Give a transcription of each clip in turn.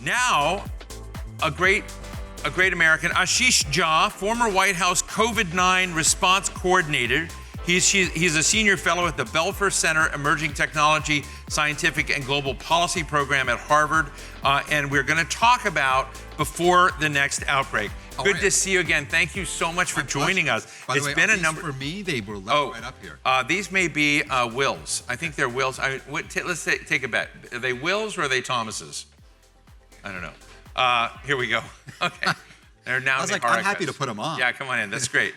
Now, a great American, Ashish Jha, former White House COVID-19 response coordinator. He's a senior fellow at the Belfer Center, Emerging Technology, Scientific and Global Policy Program at Harvard. And we're going to talk about before the next outbreak. Good to see you again. Thank you so much for joining us. By the way, been a number for me. They were left right up here. These may be Wills. I think they're Wills. Let's take a bet. Are they Wills or are they Thomases? I don't know. Here we go. Okay. They're now I was like, I'm happy to put them on. Yeah, come on in. That's great.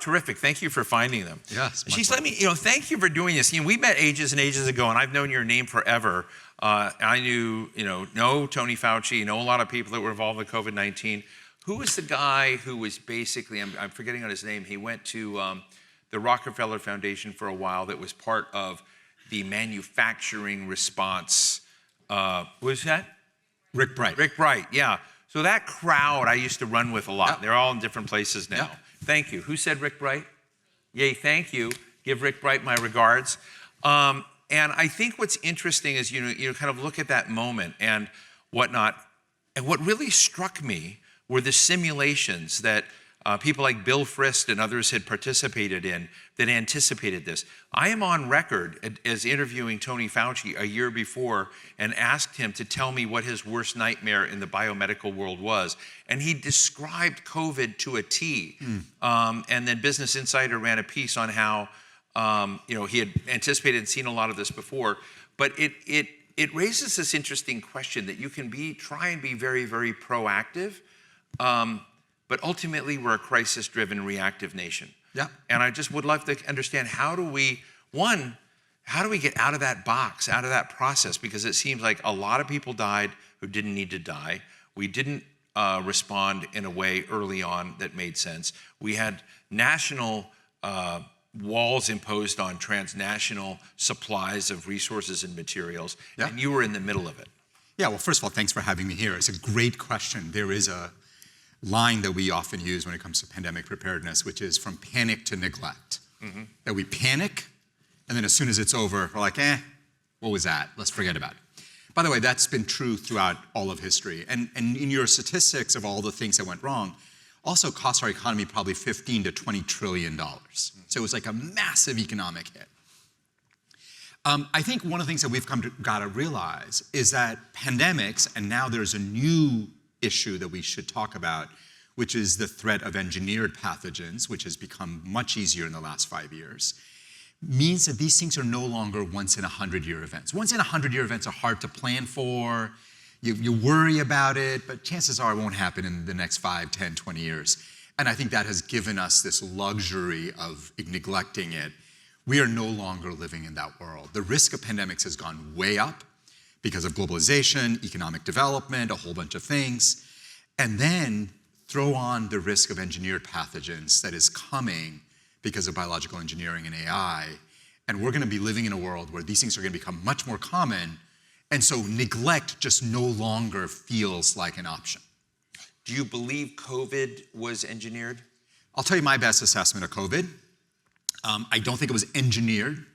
Terrific. Thank you for finding them. Yes. She's thank you for doing this. We met ages and ages ago, and I've known your name forever. I knew, know Tony Fauci, know a lot of people that were involved with COVID-19. Who was the guy who was basically, I'm forgetting on his name, he went to the Rockefeller Foundation for a while that was part of the manufacturing response. What was that? Rick Bright. Rick Bright, yeah. So that crowd I used to run with a lot. Yep. They're all in different places now. Yep. Thank you. Who said Rick Bright? Yay, thank you. Give Rick Bright my regards. And I think what's interesting is, you kind of look at that moment and whatnot. And what really struck me were the simulations that people like Bill Frist and others had participated in that anticipated this. I am on record as interviewing Tony Fauci a year before and asked him to tell me what his worst nightmare in the biomedical world was. And he described COVID to a T. And then Business Insider ran a piece on how he had anticipated and seen a lot of this before. But it raises this interesting question that you can try and be very, very proactive. But ultimately, we're a crisis-driven, reactive nation. Yeah. And I just would love to understand how do we get out of that box, out of that process? Because it seems like a lot of people died who didn't need to die. We didn't respond in a way early on that made sense. We had national walls imposed on transnational supplies of resources and materials, and you were in the middle of it. Yeah, well, first of all, thanks for having me here. It's a great question. There is a line that we often use when it comes to pandemic preparedness, which is from panic to neglect. That we panic, and then as soon as it's over, we're like, what was that? Let's forget about it. By the way, that's been true throughout all of history. And in your statistics of all the things that went wrong, also cost our economy probably $15 to $20 trillion. So it was like a massive economic hit. I think one of the things that we've got to realize is that pandemics, and now there's a new issue that we should talk about, which is the threat of engineered pathogens, which has become much easier in the last 5 years, means that these things are no longer once in 100-year events. Once in 100-year events are hard to plan for. You worry about it, but chances are it won't happen in the next 5, 10, 20 years. And I think that has given us this luxury of neglecting it. We are no longer living in that world. The risk of pandemics has gone way up because of globalization, economic development, a whole bunch of things. And then throw on the risk of engineered pathogens that is coming because of biological engineering and AI. And we're going to be living in a world where these things are going to become much more common. And so neglect just no longer feels like an option. Do you believe COVID was engineered? I'll tell you my best assessment of COVID. I don't think it was engineered.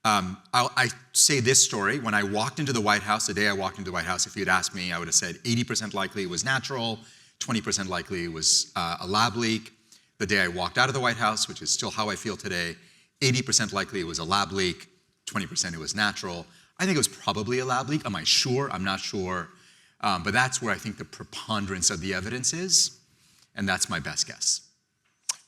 I say this story. When I walked into the White House, the day I walked into the White House, if you'd asked me, I would have said 80% likely it was natural, 20% likely it was a lab leak. The day I walked out of the White House, which is still how I feel today, 80% likely it was a lab leak, 20% it was natural. I think it was probably a lab leak. Am I sure? I'm not sure. But that's where I think the preponderance of the evidence is, and that's my best guess.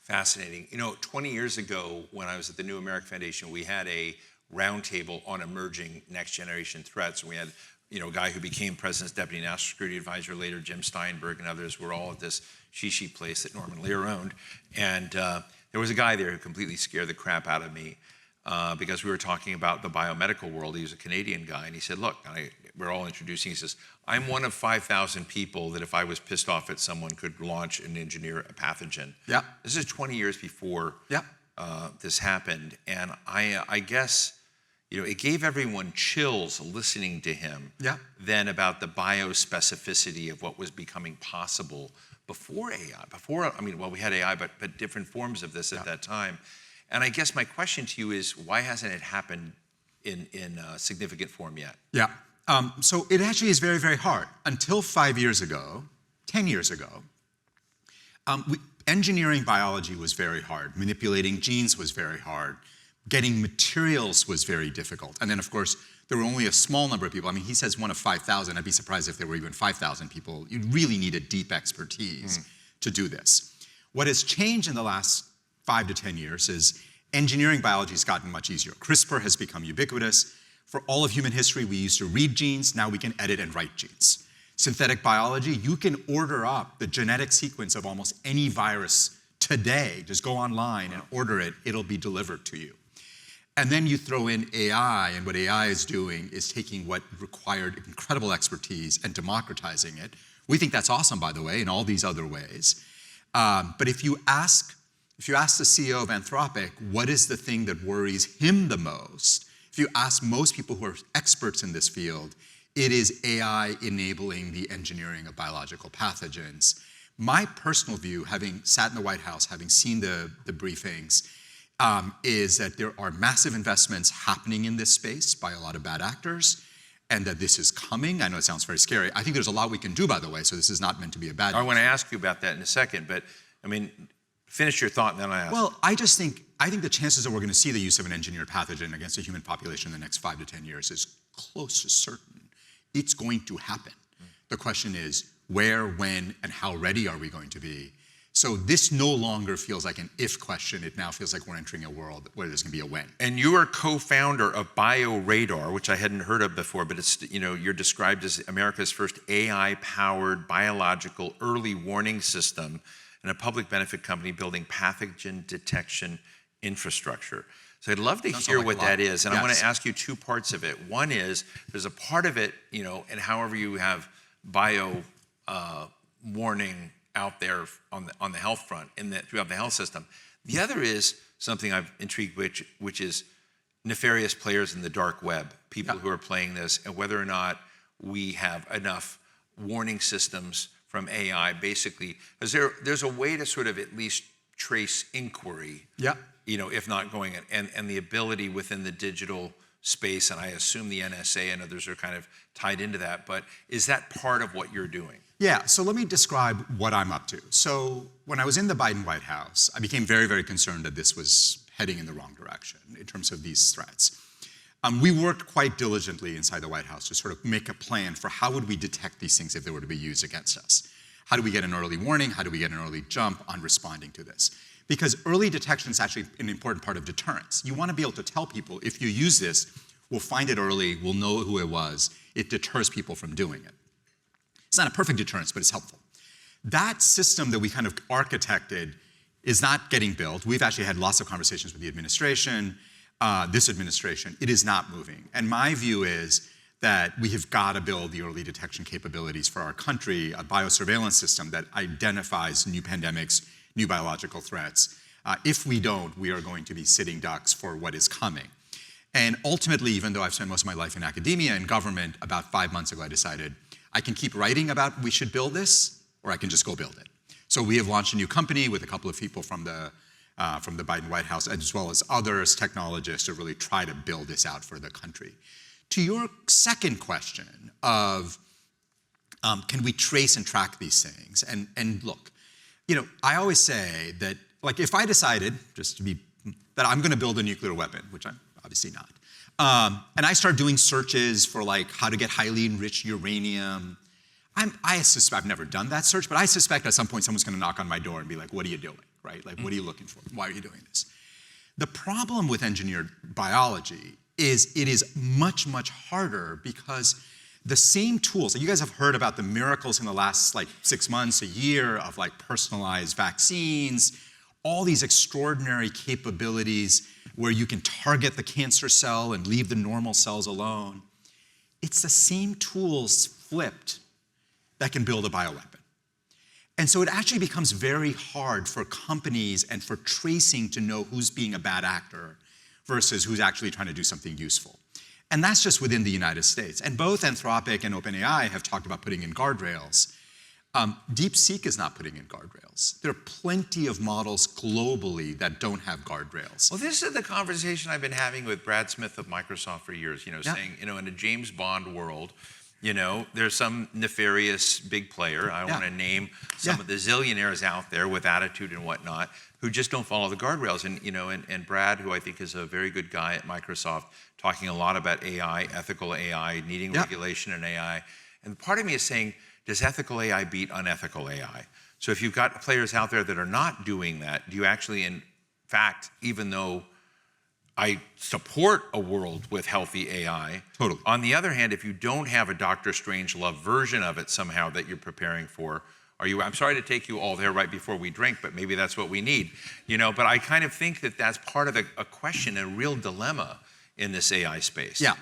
Fascinating. 20 years ago, when I was at the New American Foundation, we had a roundtable on emerging next generation threats. And we had, a guy who became President's Deputy National Security Advisor later, Jim Steinberg, and others were all at this shishi place that Norman Lear owned. And there was a guy there who completely scared the crap out of me because we were talking about the biomedical world. He was a Canadian guy, and he said, look, we're all introducing, he says, I'm one of 5,000 people that if I was pissed off at someone could launch and engineer a pathogen. Yeah. This is 20 years before this happened. And I guess, it gave everyone chills listening to him then about the biospecificity of what was becoming possible before AI. We had AI, but different forms of this at that time. And I guess my question to you is, why hasn't it happened in significant form yet? Yeah. So it actually is very, very hard. Until 5 years ago, 10 years ago, engineering biology was very hard. Manipulating genes was very hard. Getting materials was very difficult. And then, of course, there were only a small number of people. I mean, he says 1 of 5,000. I'd be surprised if there were even 5,000 people. You really needed deep expertise to do this. What has changed in the last 5 to 10 years is engineering biology has gotten much easier. CRISPR has become ubiquitous. For all of human history, we used to read genes. Now we can edit and write genes. Synthetic biology, you can order up the genetic sequence of almost any virus today. Just go online and order it. It'll be delivered to you. And then you throw in AI, and what AI is doing is taking what required incredible expertise and democratizing it. We think that's awesome, by the way, in all these other ways. But if you ask the CEO of Anthropic, what is the thing that worries him the most? If you ask most people who are experts in this field, it is AI enabling the engineering of biological pathogens. My personal view, having sat in the White House, having seen the briefings, is that there are massive investments happening in this space by a lot of bad actors, and that this is coming. I know it sounds very scary. I think there's a lot we can do, by the way, so this is not meant to be a bad I want to ask you about that in a second, but I mean, finish your thought and then I ask. Well, I think the chances that we're going to see the use of an engineered pathogen against a human population in the next 5 to 10 years is close to certain. It's going to happen. The question is where, when, and how ready are we going to be? So this no longer feels like an if question. It now feels like we're entering a world where there's going to be a when. And you are co-founder of BioRadar, which I hadn't heard of before, but it's, you're described as America's first AI-powered biological early warning system and a public benefit company building pathogen detection infrastructure. So I'd love to hear what that is. And I want to ask you 2 parts of it. One is, there's a part of it, and however you have bio warning out there on the health front and throughout the health system. The other is something I'm intrigued with, which is nefarious players in the dark web, people who are playing this, and whether or not we have enough warning systems from AI, basically. There's a way to sort of at least trace inquiry, if not going in, and the ability within the digital space, and I assume the NSA and others are kind of tied into that, but is that part of what you're doing? Yeah, so let me describe what I'm up to. So when I was in the Biden White House, I became very, very concerned that this was heading in the wrong direction in terms of these threats. We worked quite diligently inside the White House to sort of make a plan for how would we detect these things if they were to be used against us. How do we get an early warning? How do we get an early jump on responding to this? Because early detection is actually an important part of deterrence. You want to be able to tell people, if you use this, we'll find it early, we'll know who it was. It deters people from doing it. It's not a perfect deterrence, but it's helpful. That system that we kind of architected is not getting built. We've actually had lots of conversations with the administration, this administration. It is not moving. And my view is that we have got to build the early detection capabilities for our country, a biosurveillance system that identifies new pandemics, new biological threats. If we don't, we are going to be sitting ducks for what is coming. And ultimately, even though I've spent most of my life in academia and government, about 5 months ago I decided I can keep writing about we should build this, or I can just go build it. So we have launched a new company with a couple of people from the Biden White House, as well as others, technologists, to really try to build this out for the country. To your second question of can we trace and track these things? And look, I always say that, like, if I decided, just to be, that I'm going to build a nuclear weapon, which I'm obviously not, and I start doing searches for, like, how to get highly enriched uranium, I suspect, I've never done that search, but I suspect at some point someone's going to knock on my door and be like, what are you doing, right? Like, what are you looking for? Why are you doing this? The problem with engineered biology is it is much, much harder because the same tools, you guys have heard about the miracles in the last 6 months, a year of personalized vaccines, all these extraordinary capabilities where you can target the cancer cell and leave the normal cells alone. It's the same tools flipped that can build a bioweapon. And so it actually becomes very hard for companies and for tracing to know who's being a bad actor versus who's actually trying to do something useful. And that's just within the United States. And both Anthropic and OpenAI have talked about putting in guardrails. DeepSeek is not putting in guardrails. There are plenty of models globally that don't have guardrails. Well, this is the conversation I've been having with Brad Smith of Microsoft for years, Yeah. saying, in a James Bond world, there's some nefarious big player. I don't Yeah. want to name some Yeah. of the zillionaires out there with attitude and whatnot who just don't follow the guardrails. And Brad, who I think is a very good guy at Microsoft, talking a lot about AI, ethical AI, needing Yeah. regulation in AI. And part of me is saying, does ethical AI beat unethical AI? So if you've got players out there that are not doing that, do you actually, in fact, even though I support a world with healthy AI, Totally. on the other hand, if you don't have a Doctor Strangelove version of it somehow that you're preparing for, I'm sorry to take you all there right before we drink, but maybe that's what we need. But I kind of think that that's part of a question, a real dilemma in this AI space. Yeah.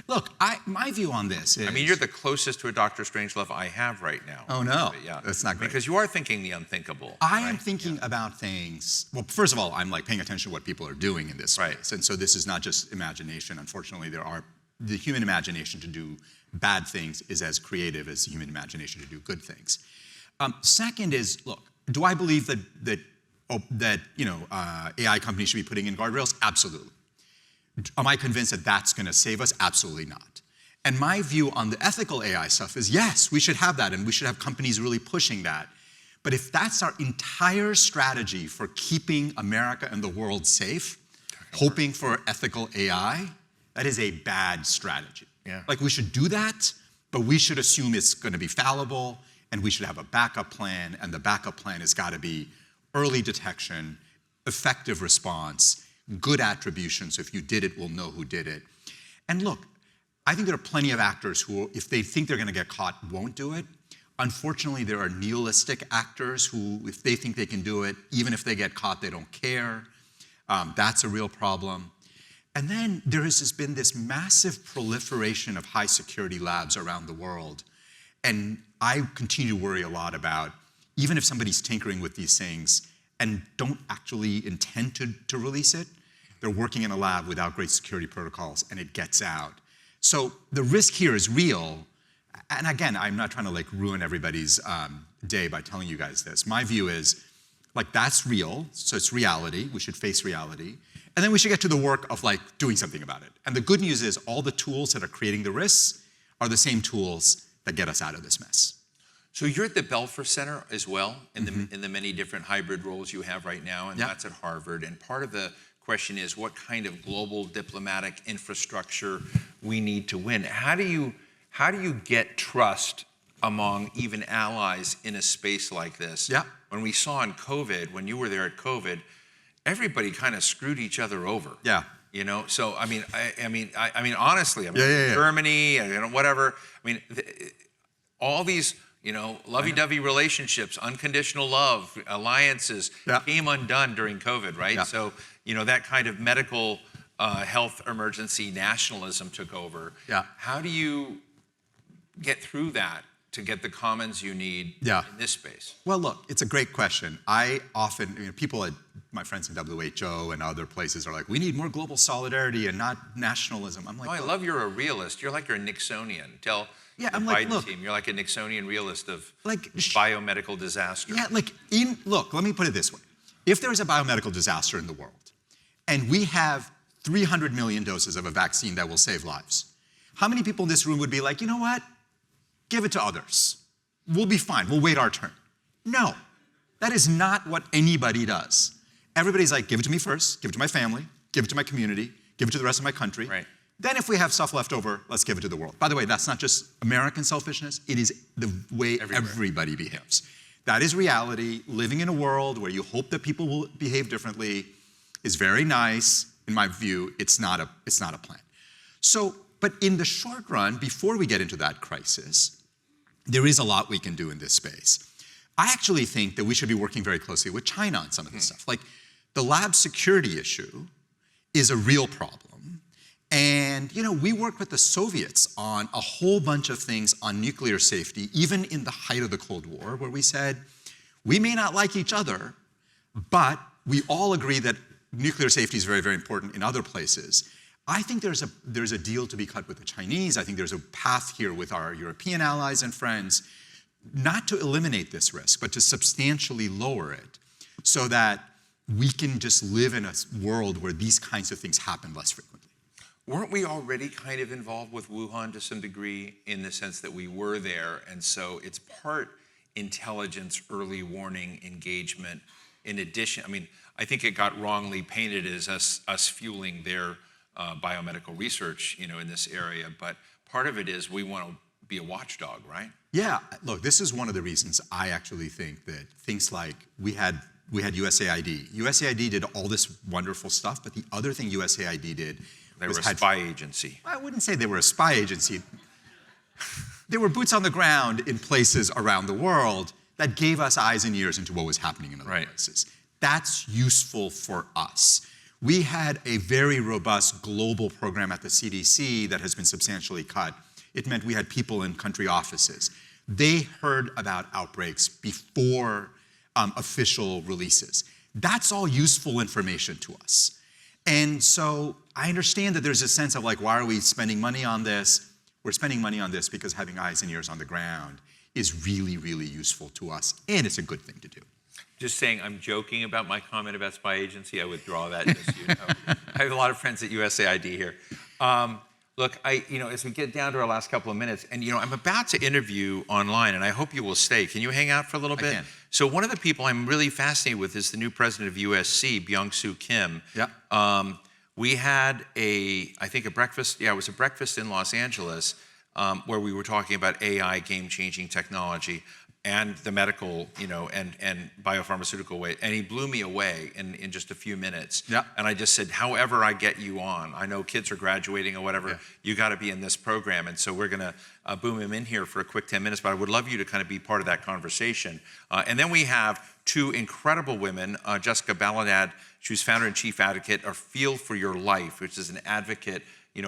Look, my view on this is... I mean, you're the closest to a Dr. Strangelove I have right now. Oh, no. Yeah. That's not great. Because you are thinking the unthinkable. I am right? thinking about things... Well, first of all, I'm paying attention to what people are doing in this space. Right. And so this is not just imagination. Unfortunately, the human imagination to do bad things is as creative as the human imagination to do good things. Second is, look, do I believe that AI companies should be putting in guardrails? Absolutely. Am I convinced that that's going to save us? Absolutely not. And my view on the ethical AI stuff is, yes, we should have that, and we should have companies really pushing that. But if that's our entire strategy for keeping America and the world safe, hoping for ethical AI, that is a bad strategy. Yeah. Like, we should do that, but we should assume it's going to be fallible, and we should have a backup plan, and the backup plan has got to be early detection, effective response, good attribution, so if you did it, we'll know who did it. And look, I think there are plenty of actors who, if they think they're going to get caught, won't do it. Unfortunately, there are nihilistic actors who, if they think they can do it, even if they get caught, they don't care. That's a real problem. And then there has just been this massive proliferation of high security labs around the world. And I continue to worry a lot about, even if somebody's tinkering with these things and don't actually intend to release it, they're working in a lab without great security protocols, and it gets out. So the risk here is real. And again, I'm not trying to ruin everybody's day by telling you guys this. My view is, that's real, so it's reality. We should face reality. And then we should get to the work of doing something about it. And the good news is all the tools that are creating the risks are the same tools that get us out of this mess. So you're at the Belfer Center as well, in the many different hybrid roles you have right now, and that's at Harvard. And part of the question is what kind of global diplomatic infrastructure we need to win. How do you get trust among even allies in a space like this? Yeah. When we saw in COVID, when you were there at COVID, everybody kind of screwed each other over. Yeah. So I mean, honestly, Yeah. Germany, whatever. All these, lovey-dovey relationships, unconditional love, alliances came undone during COVID, right? Yeah. So, that kind of medical health emergency nationalism took over. Yeah. How do you get through that to get the commons you need in this space? Well, look, it's a great question. I often, people my friends in WHO and other places are like, we need more global solidarity and not nationalism. I'm like, I love you're a realist. You're like you're a Nixonian. Tell the Biden team, you're like a Nixonian realist of biomedical disaster. Yeah, look, let me put it this way. If there is a biomedical disaster in the world, and we have 300 million doses of a vaccine that will save lives, how many people in this room would be like, you know what? Give it to others. We'll be fine. We'll wait our turn. No, that is not what anybody does. Everybody's like, give it to me first, give it to my family, give it to my community, give it to the rest of my country. Right. Then if we have stuff left over, let's give it to the world. By the way, that's not just American selfishness. It is the way everybody behaves. That is reality. Living in a world where you hope that people will behave differently is very nice. In my view, it's not a plan. So, but in the short run, before we get into that crisis, there is a lot we can do in this space. I actually think that we should be working very closely with China on some of this stuff. The lab security issue is a real problem. And, we worked with the Soviets on a whole bunch of things on nuclear safety, even in the height of the Cold War, where we said, we may not like each other, but we all agree that nuclear safety is very, very important in other places. I think there's a deal to be cut with the Chinese. I think there's a path here with our European allies and friends. not to eliminate this risk, but to substantially lower it so that we can just live in a world where these kinds of things happen less frequently. Weren't we already kind of involved with Wuhan to some degree in the sense that we were there? And so it's part intelligence, early warning, engagement. In addition, I mean, I think it got wrongly painted as us fueling their biomedical research, in this area. But part of it is we want to be a watchdog, right? Yeah, look, this is one of the reasons I actually think that things like we had USAID. USAID did all this wonderful stuff, but the other thing USAID did They were a spy agency. I wouldn't say they were a spy agency. They were boots on the ground in places around the world that gave us eyes and ears into what was happening in other places. That's useful for us. We had a very robust global program at the CDC that has been substantially cut. It meant we had people in country offices. They heard about outbreaks before official releases. That's all useful information to us. And so I understand that there's a sense of like, why are we spending money on this? We're spending money on this because having eyes and ears on the ground is really, really useful to us, and it's a good thing to do. Just saying, I'm joking about my comment about spy agency. I withdraw that, just so you know. I have a lot of friends at USAID here. Look, as we get down to our last couple of minutes, and I'm about to interview online, and I hope you will stay. Can you hang out for a little bit? I can. So one of the people I'm really fascinated with is the new president of USC, Byung-Soo Kim. Yeah. We had a breakfast. Yeah, it was a breakfast in Los Angeles where we were talking about AI, game-changing technology, and the medical, and biopharmaceutical way. And he blew me away in just a few minutes. Yeah. And I just said, however I get you on, I know kids are graduating or whatever, you got to be in this program. And so we're going to boom him in here for a quick 10 minutes, but I would love you to kind of be part of that conversation. And then we have two incredible women, Jessica Balladad, she's founder and chief advocate of Feel for Your Life, which is an advocate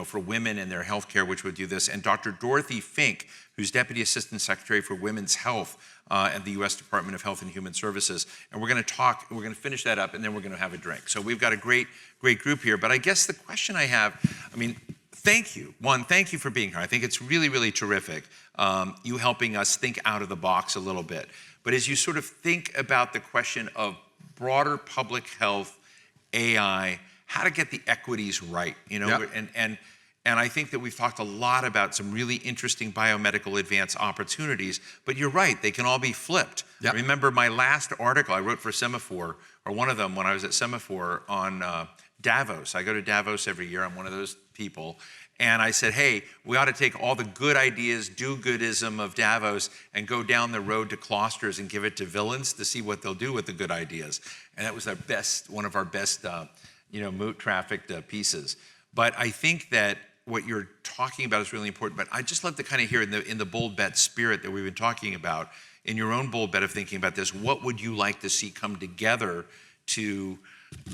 for women and their healthcare, which would do this, and Dr. Dorothy Fink, who's Deputy Assistant Secretary for Women's Health at the U.S. Department of Health and Human Services. And we're going to finish that up, and then we're going to have a drink. So we've got a great group here. But I guess the question I have, thank you. One, thank you for being here. I think it's really, really terrific, you helping us think out of the box a little bit. But as you sort of think about the question of broader public health, AI, how to get the equities right, and I think that we've talked a lot about some really interesting biomedical advance opportunities, but you're right, they can all be flipped. Yep. I remember my last article I wrote for Semaphore, or one of them when I was at Semaphore on Davos. I go to Davos every year, I'm one of those people. And I said, hey, we ought to take all the good ideas, do-goodism of Davos and go down the road to Klosters and give it to villains to see what they'll do with the good ideas. And that was one of our best moot trafficked pieces. But I think that what you're talking about is really important, but I just love to kind of hear in the bold bet spirit that we've been talking about, in your own bold bet of thinking about this, what would you like to see come together to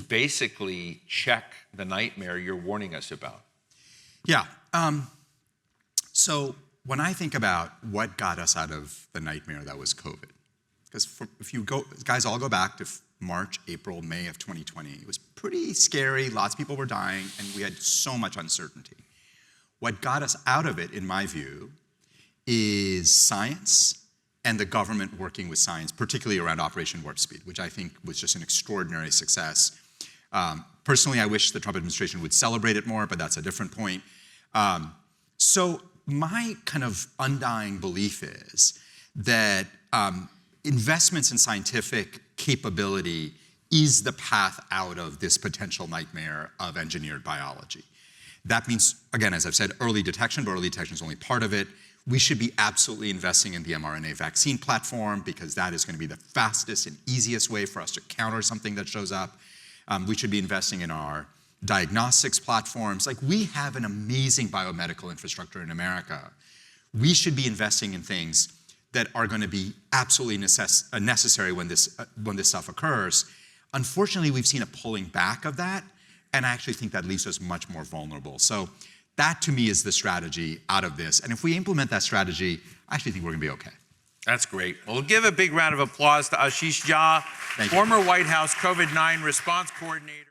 basically check the nightmare you're warning us about? Yeah, so when I think about what got us out of the nightmare that was COVID, because if you guys all go back to March, April, May of 2020. It was pretty scary. Lots of people were dying, and we had so much uncertainty. What got us out of it, in my view, is science and the government working with science, particularly around Operation Warp Speed, which I think was just an extraordinary success. Personally, I wish the Trump administration would celebrate it more, but that's a different point. So my kind of undying belief is that investments in scientific capability is the path out of this potential nightmare of engineered biology. That means, again, as I've said, early detection, but early detection is only part of it. We should be absolutely investing in the mRNA vaccine platform because that is going to be the fastest and easiest way for us to counter something that shows up. We should be investing in our diagnostics platforms. Like, we have an amazing biomedical infrastructure in America. We should be investing in things that are going to be absolutely necessary when this stuff occurs. Unfortunately, we've seen a pulling back of that, and I actually think that leaves us much more vulnerable. So that, to me, is the strategy out of this. And if we implement that strategy, I actually think we're going to be okay. That's great. Well, give a big round of applause to Ashish Jha, former White House COVID-19 response coordinator.